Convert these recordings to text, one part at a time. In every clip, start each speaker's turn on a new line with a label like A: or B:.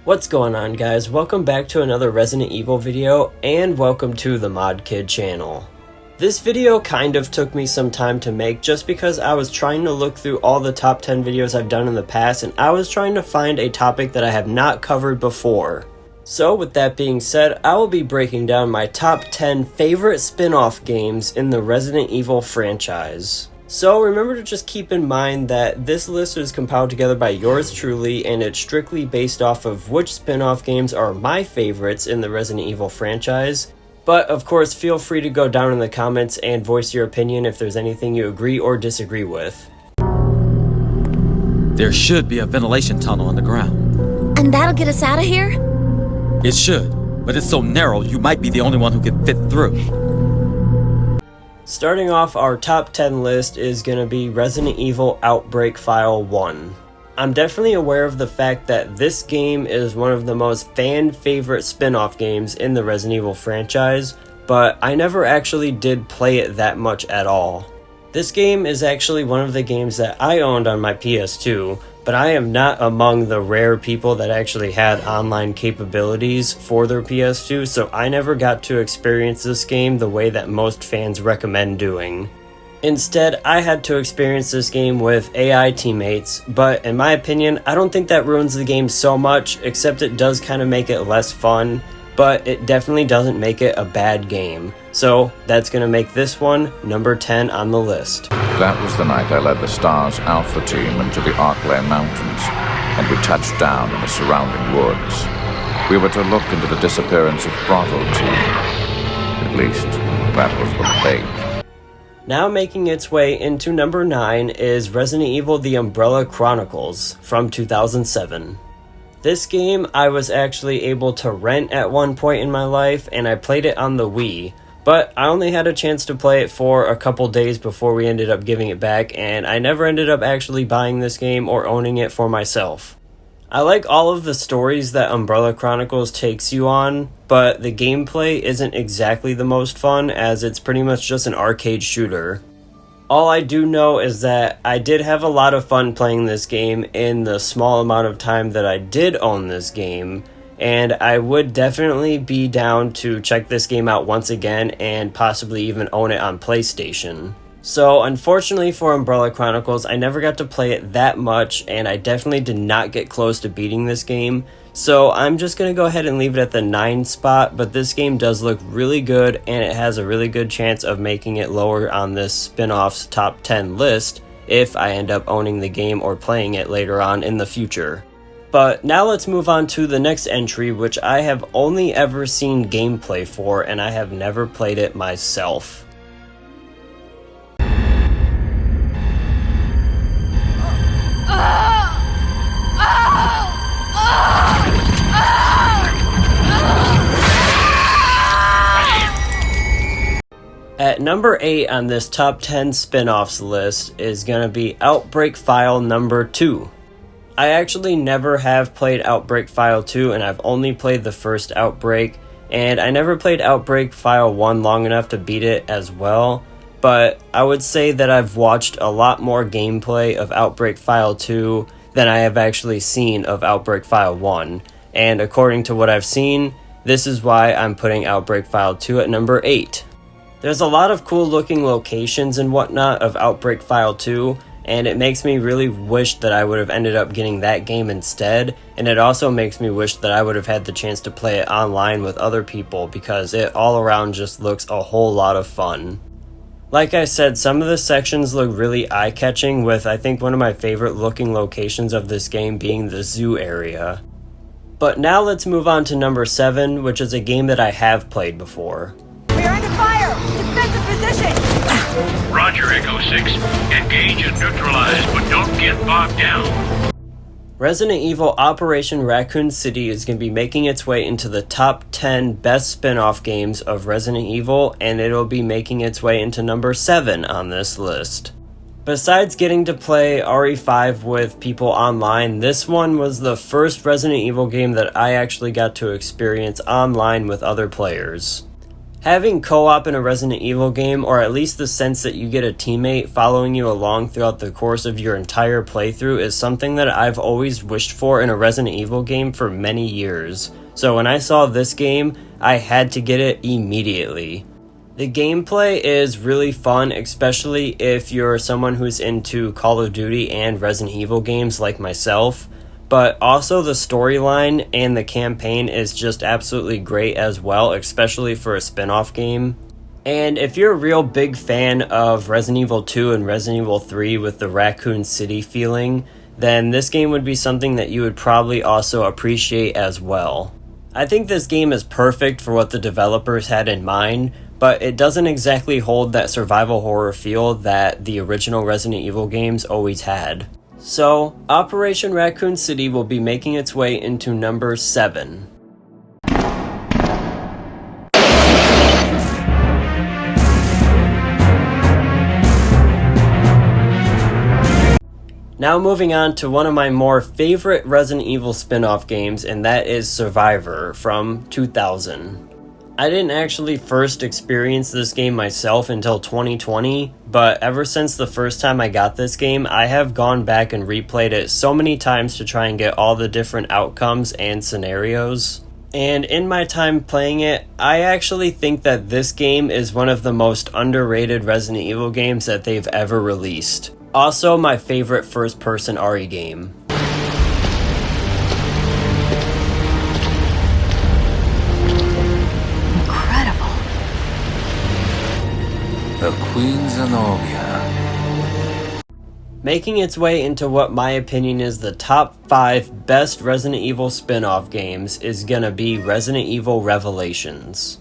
A: What's going on, guys? Welcome back to another Resident Evil video, and welcome to the Mod Kid channel. This video kind of took me some time to make just because I was trying to look through all the top 10 videos I've done in the past, and I was trying to find a topic that I have not covered before. So with that being said, I will be breaking down my top 10 favorite spin-off games in the Resident Evil franchise. So remember to just keep in mind that this list is compiled together by yours truly, and it's strictly based off of which spin-off games are my favorites in the Resident Evil franchise. But of course, feel free to go down in the comments and voice your opinion if there's anything you agree or disagree with.
B: There should be a ventilation tunnel underground.
C: And that'll get us out of here?
B: It should, but it's so narrow you might be the only one who can fit through.
A: Starting off our top 10 list is going to be Resident Evil Outbreak File 1. I'm definitely aware of the fact that this game is one of the most fan-favorite spin-off games in the Resident Evil franchise, but I never actually did play it that much at all. This game is actually one of the games that I owned on my PS2, but I am not among the rare people that actually had online capabilities for their PS2, so I never got to experience this game the way that most fans recommend doing. Instead, I had to experience this game with AI teammates, but in my opinion, I don't think that ruins the game so much, except it does kind of make it less fun, but it definitely doesn't make it a bad game. So that's going to make this one number 10 on the list.
D: That was the night I led the STARS Alpha team into the Arklay Mountains, and we touched down in the surrounding woods. We were to look into the disappearance of Bravo Team. At least, that was the bait.
A: Now making its way into number 9 is Resident Evil The Umbrella Chronicles from 2007. This game I was actually able to rent at one point in my life, and I played it on the Wii. But I only had a chance to play it for a couple days before we ended up giving it back, and I never ended up actually buying this game or owning it for myself. I like all of the stories that Umbrella Chronicles takes you on, but the gameplay isn't exactly the most fun, as it's pretty much just an arcade shooter. All I do know is that I did have a lot of fun playing this game in the small amount of time that I did own this game, and I would definitely be down to check this game out once again and possibly even own it on PlayStation. So unfortunately for Umbrella Chronicles, I never got to play it that much, and I definitely did not get close to beating this game. So I'm just going to go ahead and leave it at the 9 spot, but this game does look really good, and it has a really good chance of making it lower on this spin-off's top 10 list if I end up owning the game or playing it later on in the future. But now let's move on to the next entry, which I have only ever seen gameplay for, and I have never played it myself. At number 8 on this top 10 spin-offs list is going to be Outbreak File number 2. I actually never have played Outbreak File 2, and I've only played the first Outbreak, and I never played Outbreak File 1 long enough to beat it as well, but I would say that I've watched a lot more gameplay of Outbreak File 2 than I have actually seen of Outbreak File 1, and according to what I've seen, this is why I'm putting Outbreak File 2 at number 8. There's a lot of cool looking locations and whatnot of Outbreak File 2, and it makes me really wish that I would have ended up getting that game instead, and it also makes me wish that I would have had the chance to play it online with other people, because it all around just looks a whole lot of fun. Like I said, some of the sections look really eye-catching, with I think one of my favorite looking locations of this game being the zoo area. But now let's move on to number 7, which is a game that I have played before.
E: We are under fire! Defensive position!
F: Roger, Echo 6. Engage and neutralize, but don't get bogged down.
A: Resident Evil Operation Raccoon City is going to be making its way into the top 10 best spin-off games of Resident Evil, and it'll be making its way into number 7 on this list. Besides getting to play RE5 with people online, this one was the first Resident Evil game that I actually got to experience online with other players. Having co-op in a Resident Evil game, or at least the sense that you get a teammate following you along throughout the course of your entire playthrough, is something that I've always wished for in a Resident Evil game for many years. So when I saw this game, I had to get it immediately. The gameplay is really fun, especially if you're someone who's into Call of Duty and Resident Evil games like myself. But also the storyline and the campaign is just absolutely great as well, especially for a spin-off game. And if you're a real big fan of Resident Evil 2 and Resident Evil 3 with the Raccoon City feeling, then this game would be something that you would probably also appreciate as well. I think this game is perfect for what the developers had in mind, but it doesn't exactly hold that survival horror feel that the original Resident Evil games always had. So, Operation Raccoon City will be making its way into number 7. Now moving on to one of my more favorite Resident Evil spin-off games, and that is Survivor from 2000. I didn't actually first experience this game myself until 2020, but ever since the first time I got this game, I have gone back and replayed it so many times to try and get all the different outcomes and scenarios. And in my time playing it, I actually think that this game is one of the most underrated Resident Evil games that they've ever released. Also my favorite first-person RE game.
C: The Queen Zenobia.
A: Making its way into what my opinion is the top 5 best Resident Evil spin-off games is gonna be Resident Evil Revelations.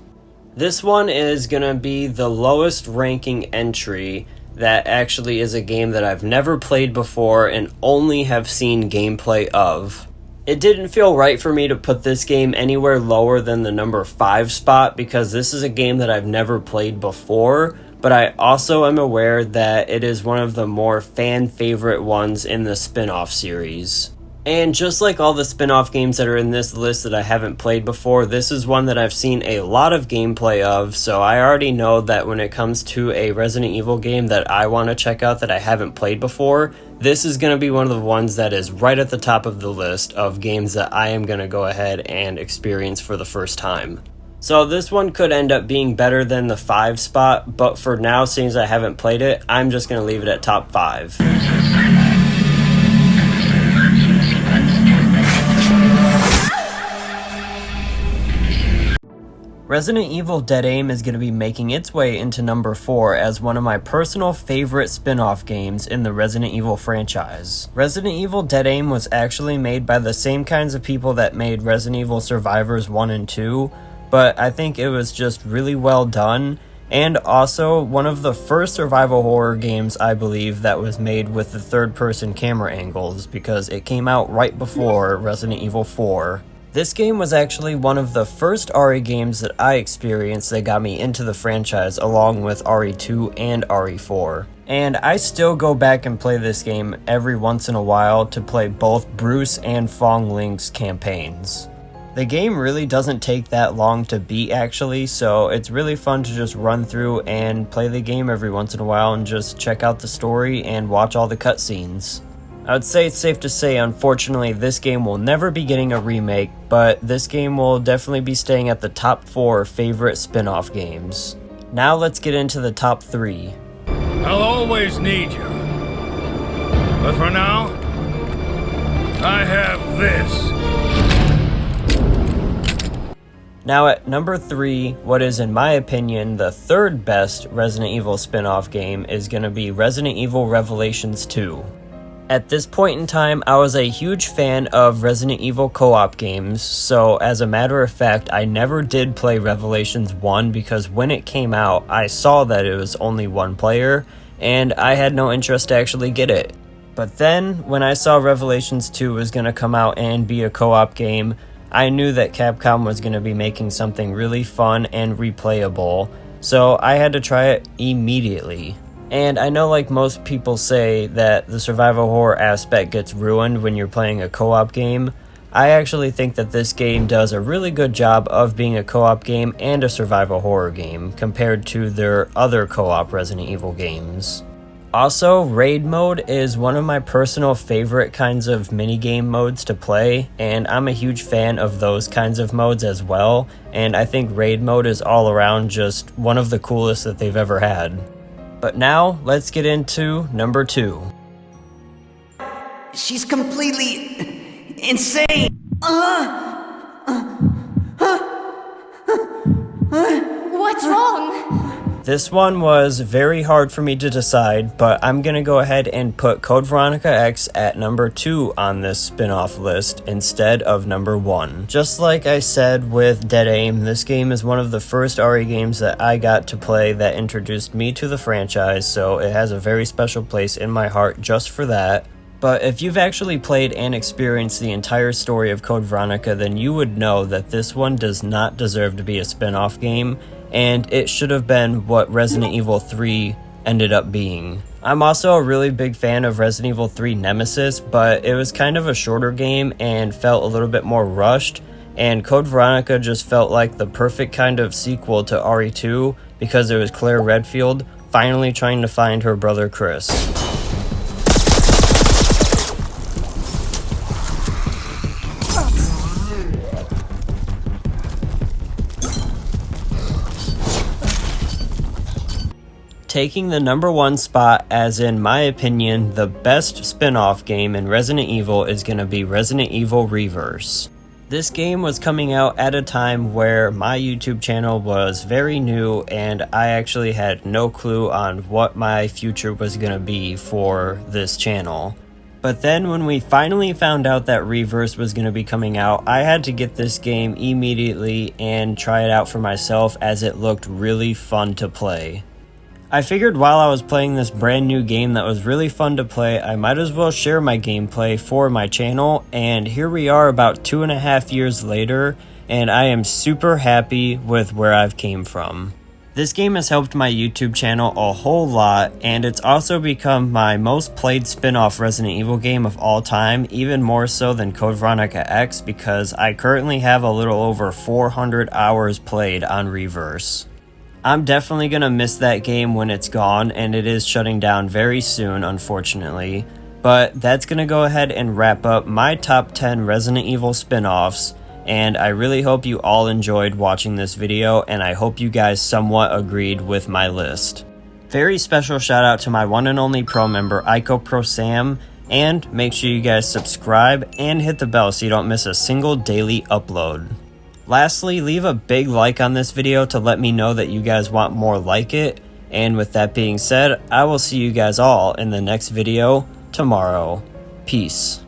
A: This one is gonna be the lowest ranking entry that actually is a game that I've never played before and only have seen gameplay of. It didn't feel right for me to put this game anywhere lower than the number 5 spot because this is a game that I've never played before, but I also am aware that it is one of the more fan favorite ones in the spin-off series. And just like all the spin-off games that are in this list that I haven't played before, this is one that I've seen a lot of gameplay of, so I already know that when it comes to a Resident Evil game that I want to check out that I haven't played before, this is going to be one of the ones that is right at the top of the list of games that I am going to go ahead and experience for the first time. So this one could end up being better than the 5 spot, but for now, since I haven't played it, I'm just going to leave it at top 5. Resident Evil Dead Aim is going to be making its way into number 4 as one of my personal favorite spin-off games in the Resident Evil franchise. Resident Evil Dead Aim was actually made by the same kinds of people that made Resident Evil Survivors 1 and 2, but I think it was just really well done, and also one of the first survival horror games I believe that was made with the third-person camera angles because it came out right before Resident Evil 4. This game was actually one of the first RE games that I experienced that got me into the franchise along with RE2 and RE4. And I still go back and play this game every once in a while to play both Bruce and Fong Link's campaigns. The game really doesn't take that long to beat actually, so it's really fun to just run through and play the game every once in a while and just check out the story and watch all the cutscenes. I would say it's safe to say, unfortunately, this game will never be getting a remake, but this game will definitely be staying at the top 4 favorite spin-off games. Now let's get into the top 3.
F: I'll always need you. But for now, I have this.
A: Now at number 3, what is in my opinion the third best Resident Evil spin-off game is going to be Resident Evil Revelations 2. At this point in time, I was a huge fan of Resident Evil co-op games, so as a matter of fact, I never did play Revelations 1 because when it came out, I saw that it was only one player, and I had no interest to actually get it. But then, when I saw Revelations 2 was going to come out and be a co-op game, I knew that Capcom was going to be making something really fun and replayable, so I had to try it immediately. And I know like most people say that the survival horror aspect gets ruined when you're playing a co-op game. I actually think that this game does a really good job of being a co-op game and a survival horror game compared to their other co-op Resident Evil games. Also, raid mode is one of my personal favorite kinds of minigame modes to play, and I'm a huge fan of those kinds of modes as well, and I think raid mode is all around just one of the coolest that they've ever had. But now, let's get into number 2.
G: She's completely insane.
E: What's wrong?
A: This one was very hard for me to decide, but I'm gonna go ahead and put Code Veronica X at number 2 on this spin-off list instead of number 1. Just like I said with Dead Aim, this game is one of the first RE games that I got to play that introduced me to the franchise, so it has a very special place in my heart just for that. But if you've actually played and experienced the entire story of Code Veronica, then you would know that this one does not deserve to be a spin-off game, and it should have been what Resident Evil 3 ended up being. I'm also a really big fan of Resident Evil 3 Nemesis, but it was kind of a shorter game and felt a little bit more rushed, and Code Veronica just felt like the perfect kind of sequel to RE2 because it was Claire Redfield finally trying to find her brother Chris. Taking the number 1 spot as, in my opinion, the best spin-off game in Resident Evil is going to be Resident Evil Reverse. This game was coming out at a time where my YouTube channel was very new and I actually had no clue on what my future was going to be for this channel. But then when we finally found out that Reverse was going to be coming out, I had to get this game immediately and try it out for myself as it looked really fun to play. I figured while I was playing this brand new game that was really fun to play, I might as well share my gameplay for my channel, and here we are about 2.5 years later, and I am super happy with where I've came from. This game has helped my YouTube channel a whole lot, and it's also become my most played spin-off Resident Evil game of all time, even more so than Code Veronica X, because I currently have a little over 400 hours played on Reverse. I'm definitely going to miss that game when it's gone, and it is shutting down very soon, unfortunately. But that's going to go ahead and wrap up my top 10 Resident Evil spin-offs, and I really hope you all enjoyed watching this video, and I hope you guys somewhat agreed with my list. Very special shout out to my one and only pro member, Ico Pro Sam, and make sure you guys subscribe and hit the bell so you don't miss a single daily upload. Lastly, leave a big like on this video to let me know that you guys want more like it. And with that being said, I will see you guys all in the next video tomorrow. Peace.